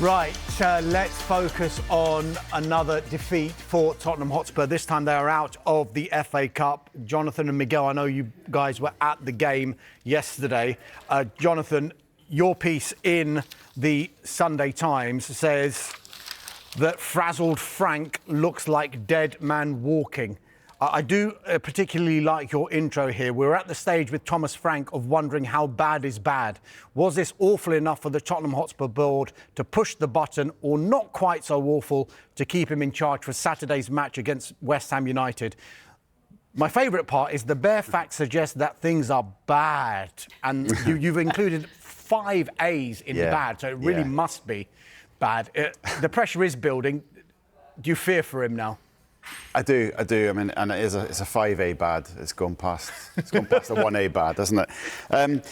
Right, let's focus on another defeat for Tottenham Hotspur. This time they are out of the FA Cup. Jonathan and Miguel, I know you guys were at the game yesterday. Jonathan, your piece in the Sunday Times says that frazzled Frank looks like dead man walking. I do particularly like your intro here. We're at the stage with Thomas Frank of wondering how bad is bad. Was this awful enough for the Tottenham Hotspur board to push the button, or not quite so awful to keep him in charge for Saturday's match against West Ham United? My favourite part is the bare facts suggest that things are bad. And you've included 5 A's in bad, so it really must be bad. The pressure is building. Do you fear for him now? I do. I mean, and it's a 5A bad. It's gone past the 1A bad, hasn't it? And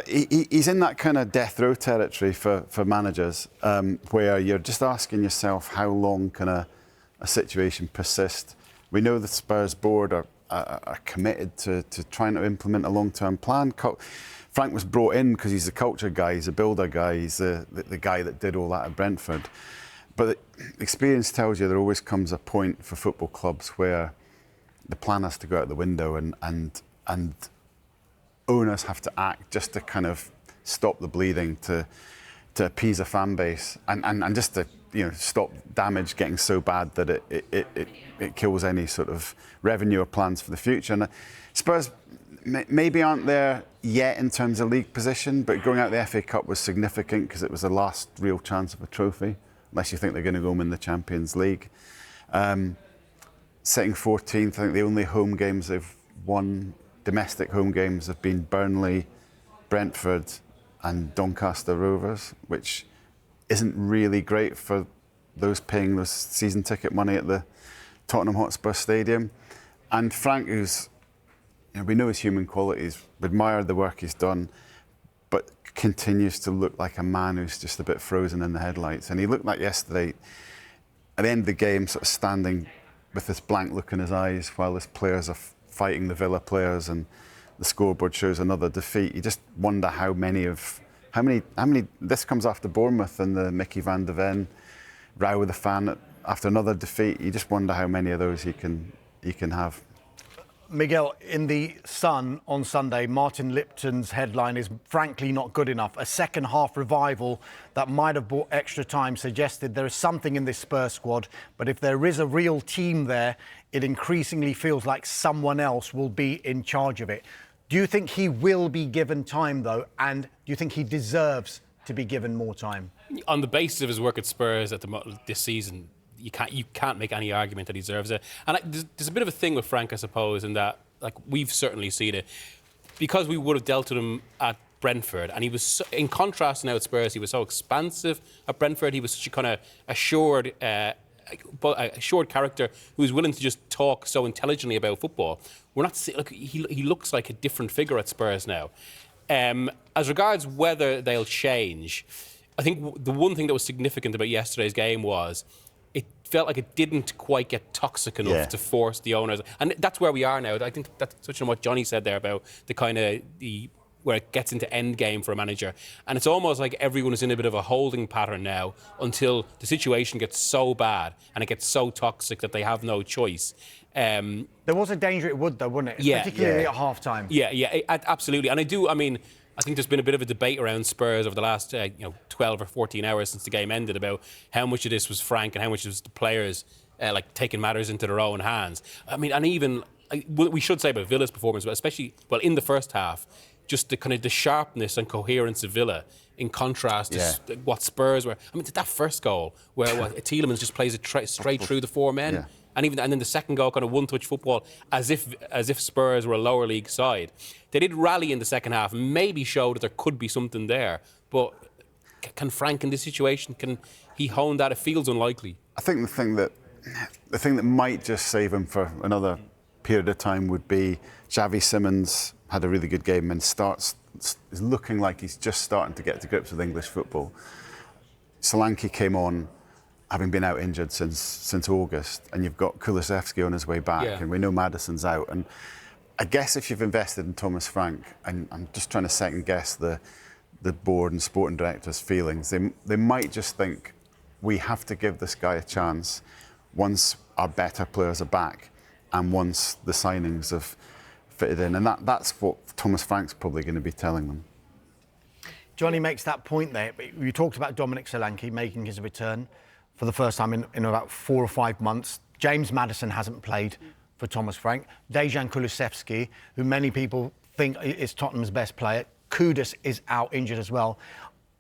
he's in that kind of death row territory for managers, where you're just asking yourself, how long can a situation persist? We know the Spurs board are committed to trying to implement a long-term plan. Frank was brought in because he's a culture guy, he's a builder guy, he's the guy that did all that at Brentford. But experience tells you there always comes a point for football clubs where the plan has to go out the window, and owners have to act just to kind of stop the bleeding, to appease a fan base, and just to stop damage getting so bad that it kills any sort of revenue or plans for the future. And Spurs maybe aren't there yet in terms of league position, but going out the FA Cup was significant because it was the last real chance of a trophy, unless you think they're going to go win the Champions League. Sitting 14th, I think the only home games they've won, domestic home games, have been Burnley, Brentford and Doncaster Rovers, which isn't really great for those paying those season ticket money at the Tottenham Hotspur Stadium. And Frank, who's, we know his human qualities, we admire the work he's done, but continues to look like a man who's just a bit frozen in the headlights. And he looked like yesterday, at the end of the game, sort of standing with this blank look in his eyes while his players are fighting the Villa players and the scoreboard shows another defeat. You just wonder how many, this comes after Bournemouth and the Mickey van de Ven row with the fan after another defeat. You just wonder how many of those he can have. Miguel, in the Sun on Sunday, Martin Lipton's headline is frankly not good enough. A second-half revival that might have bought extra time suggested there is something in this Spurs squad, but if there is a real team there, it increasingly feels like someone else will be in charge of it. Do you think he will be given time, though, and do you think he deserves to be given more time? On the basis of his work at Spurs this season, you can't make any argument that he deserves it. And there's a bit of a thing with Frank, I suppose, in that, like, we've certainly seen it, because we would have dealt with him at Brentford, and he was so, in contrast now at Spurs, he was so expansive at Brentford. He was such a kind of assured character who was willing to just talk so intelligently about football. We're not. Look, he looks like a different figure at Spurs now. As regards whether they'll change, I think the one thing that was significant about yesterday's game was it felt like it didn't quite get toxic enough to force the owners. And that's where we are now. I think that's touching on what Johnny said there about the kind of where it gets into end game for a manager. And it's almost like everyone is in a bit of a holding pattern now until the situation gets so bad and it gets so toxic that they have no choice. There was a danger it would, though, wasn't it? Particularly at half-time. Yeah, absolutely. And I think there's been a bit of a debate around Spurs over the last 12 or 14 hours since the game ended about how much of this was Frank and how much was the players taking matters into their own hands. I mean, and even we should say about Villa's performance, but especially in the first half, just the kind of the sharpness and coherence of Villa in contrast to what Spurs were. I mean, that first goal where Tielemans just plays it straight through the 4 men. Yeah. And then the second goal, kind of one-touch football, as if Spurs were a lower league side. They did rally in the second half, and maybe show that there could be something there. But can Frank, in this situation, can he hone that? It feels unlikely. I think the thing that might just save him for another period of time would be Xavi Simons had a really good game and is looking like he's just starting to get to grips with English football. Solanke came on, having been out injured since August, and you've got Kulusevski on his way back, and we know Maddison's out. And I guess if you've invested in Thomas Frank, and I'm just trying to second guess the the board and sporting directors' feelings. They might just think, we have to give this guy a chance once our better players are back and once the signings have fitted in. And that's what Thomas Frank's probably going to be telling them. Johnny makes that point there. You talked about Dominic Solanke making his return for the first time in about 4 or 5 months. James Maddison hasn't played for Thomas Frank. Dejan Kulusevski, who many people think is Tottenham's best player. Kudus is out injured as well.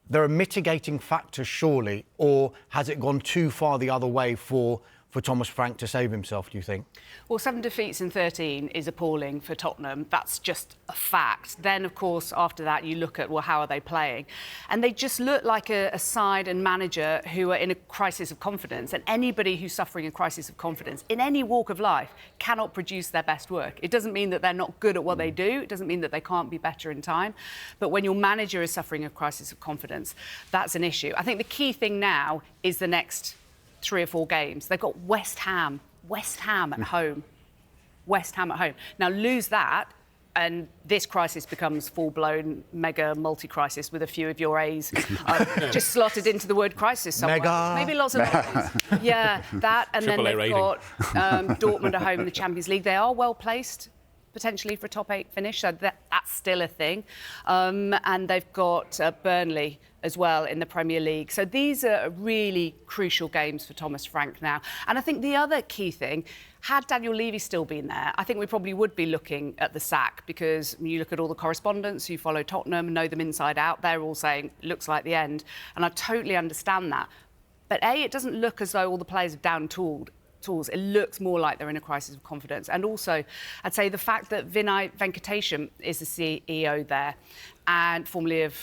There are mitigating factors, surely, or has it gone too far the other way for Thomas Frank to save himself, do you think? Well, 7 defeats in 13 is appalling for Tottenham. That's just a fact. Then, of course, after that, you look at, well, how are they playing? And they just look like a side and manager who are in a crisis of confidence. And anybody who's suffering a crisis of confidence in any walk of life cannot produce their best work. It doesn't mean that they're not good at what they do. It doesn't mean that they can't be better in time. But when your manager is suffering a crisis of confidence, that's an issue. I think the key thing now is the next 3 or 4 games. They've got West Ham at home. West Ham at home. Now lose that and this crisis becomes full-blown mega multi-crisis with a few of your A's just slotted into the word crisis somewhere. Mega. Maybe lots of A's. Yeah, that, and then they've got Dortmund at home in the Champions League. They are well placed potentially for a top 8 finish, so that's still a thing. And they've got Burnley as well in the Premier League. So these are really crucial games for Thomas Frank now. And I think the other key thing, had Daniel Levy still been there, I think we probably would be looking at the sack, because you look at all the correspondents who follow Tottenham, know them inside out, they're all saying, looks like the end. And I totally understand that. But A, it doesn't look as though all the players have down-tools. It looks more like they're in a crisis of confidence. And also, I'd say the fact that Vinay Venkatesham is the CEO there, and formerly of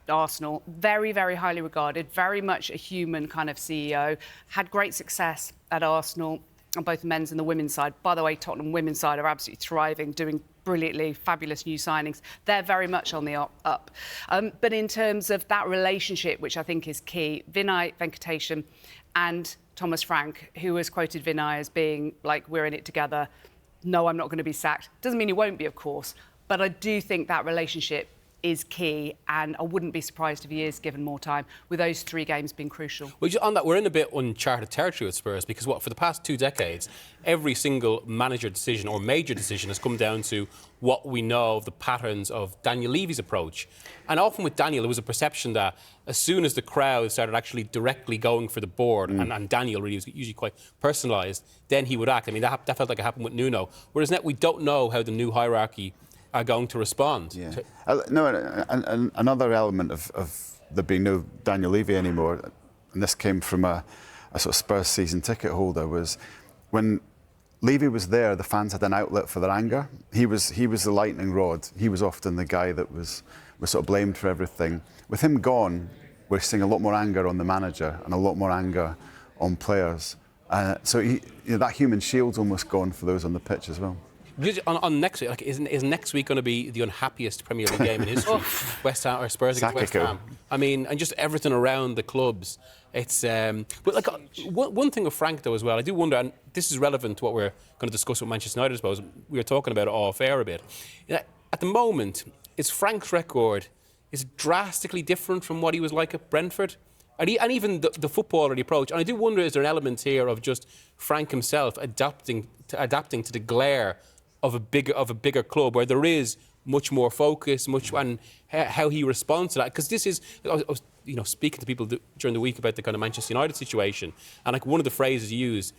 Arsenal, very, very highly regarded, very much a human kind of CEO, had great success at Arsenal on both the men's and the women's side. By the way, Tottenham women's side are absolutely thriving, doing brilliantly, fabulous new signings. They're very much on the up. But in terms of that relationship, which I think is key, Vinay Venkatesham and Thomas Frank, who has quoted Vinay as being like, we're in it together. No, I'm not going to be sacked. Doesn't mean he won't be, of course. But I do think that relationship is key, and I wouldn't be surprised if he is given more time, with those 3 games being crucial. Well, on that, we're in a bit uncharted territory with Spurs, because for the past 2 decades, every single manager decision or major decision has come down to what we know of the patterns of Daniel Levy's approach. And often with Daniel, there was a perception that as soon as the crowd started actually directly going for the board, and Daniel really was usually quite personalised, then he would act. I mean, that felt like it happened with Nuno. Whereas now we don't know how the new hierarchy are going to respond. Yeah. Another element of there being no Daniel Levy anymore, and this came from a sort of Spurs season ticket holder, was when Levy was there, the fans had an outlet for their anger. He was the lightning rod. He was often the guy that was sort of blamed for everything. With him gone, we're seeing a lot more anger on the manager and a lot more anger on players. So that human shield's almost gone for those on the pitch as well. On next week, like, is next week going to be the unhappiest Premier League game in history? West Ham or Spurs against West Ham. I mean, and just everything around the clubs. It's but like one thing with Frank though as well, I do wonder, and this is relevant to what we're going to discuss with Manchester United. I suppose we were talking about it off air a bit. At the moment, is Frank's record is drastically different from what he was like at Brentford? And even the footballerly approach. And I do wonder, is there an element here of just Frank himself adapting to the glare of a bigger club, where there is much more focus, and how he responds to that? Because this is, I was speaking to people during the week about the kind of Manchester United situation, and like one of the phrases used,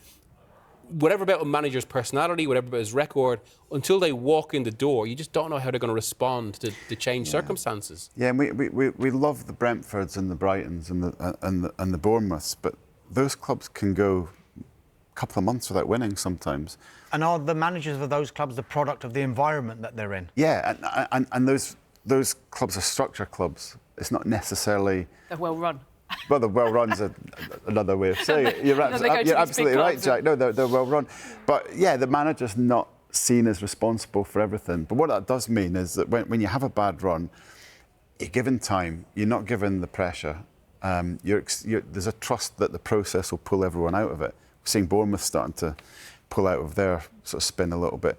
whatever about a manager's personality, whatever about his record, until they walk in the door, you just don't know how they're going to respond to the changed circumstances. Yeah, and we love the Brentfords and the Brightons and the Bournemouths, but those clubs can go a couple of months without winning sometimes. And are the managers of those clubs the product of the environment that they're in? Yeah, and those clubs are structure clubs. It's not necessarily... They're well run. Well, the well run's another way of saying it. You're absolutely right, Jack. No, they're well run. But yeah, the manager's not seen as responsible for everything. But what that does mean is that when you have a bad run, you're given time, you're not given the pressure. There's a trust that the process will pull everyone out of it. We're seeing Bournemouth starting to pull out of their sort of spin a little bit.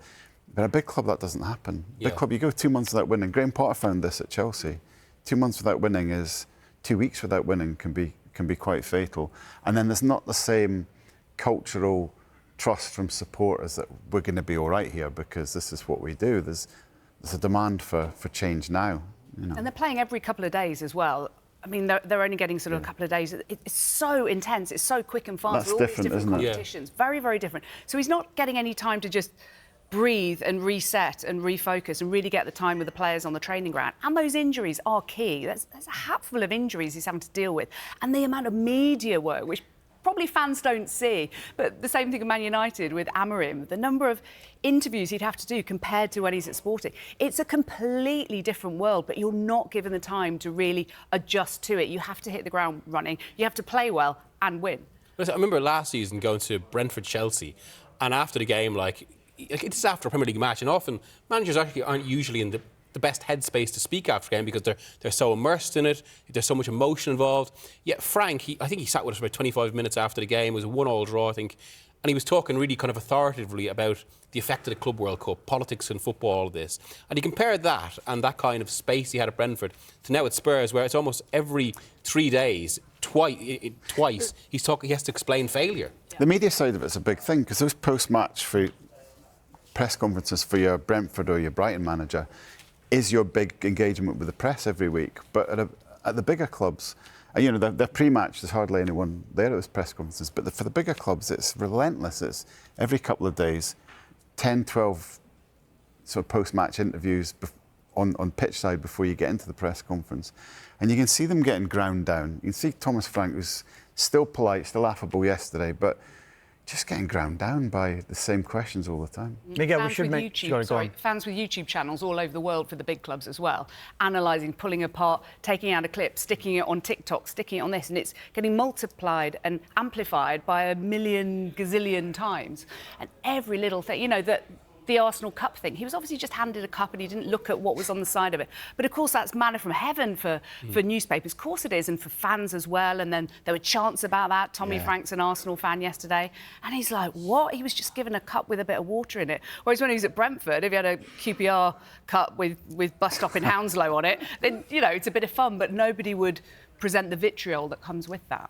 But a big club, that doesn't happen. Yeah. Big club, you go 2 months without winning. Graham Potter found this at Chelsea. 2 months without winning is 2 weeks without winning can be quite fatal. And then there's not the same cultural trust from supporters that we're going to be all right here because this is what we do. There's a demand for change now. You know. And they're playing every couple of days as well. I mean, they're only getting sort of a couple of days. It's so intense. It's so quick and fast. That's all different, these different isn't it? competitions. Very, very different. So he's not getting any time to just breathe and reset and refocus and really get the time with the players on the training ground. And those injuries are key. There's a hatful of injuries he's having to deal with. And the amount of media work, which probably fans don't see, but the same thing at Man United with Amorim, the number of interviews he'd have to do compared to when he's at Sporting. It's a completely different world, but you're not given the time to really adjust to it. You have to hit the ground running. You have to play well and win. I remember last season going to Brentford-Chelsea, and after the game, it's after a Premier League match, and often managers actually aren't usually in the best headspace to speak after the game because they're so immersed in it. There's so much emotion involved. Yet Frank, I think he sat with us for about 25 minutes after the game. It was a 1-1 draw, I think. And he was talking really kind of authoritatively about the effect of the Club World Cup, politics and football, all of this. And he compared that and that kind of space he had at Brentford to now at Spurs, where it's almost every 3 days, twice, he has to explain failure. The media side of it's a big thing because those post-match press conferences for your Brentford or your Brighton manager is your big engagement with the press every week. But at the bigger clubs, you know, their pre-match, there's hardly anyone there at those press conferences. But for the bigger clubs, it's relentless. It's every couple of days, 10, 12 sort of post-match interviews on pitch side before you get into the press conference. And you can see them getting ground down. You can see Thomas Frank was still polite, still affable yesterday, but just getting ground down by the same questions all the time. Miguel, we should make... Fans with YouTube channels all over the world for the big clubs as well, analysing, pulling apart, taking out a clip, sticking it on TikTok, sticking it on this, and it's getting multiplied and amplified by a million gazillion times. And every little thing, you know, the Arsenal Cup thing. He was obviously just handed a cup and he didn't look at what was on the side of it. But of course, that's manna from heaven for newspapers. Of course it is, and for fans as well. And then there were chants about that. Tommy Frank's an Arsenal fan yesterday. And he's like, what? He was just given a cup with a bit of water in it. Whereas when he was at Brentford, if he had a QPR cup with bus stop in Hounslow on it, then, you know, it's a bit of fun, but nobody would present the vitriol that comes with that.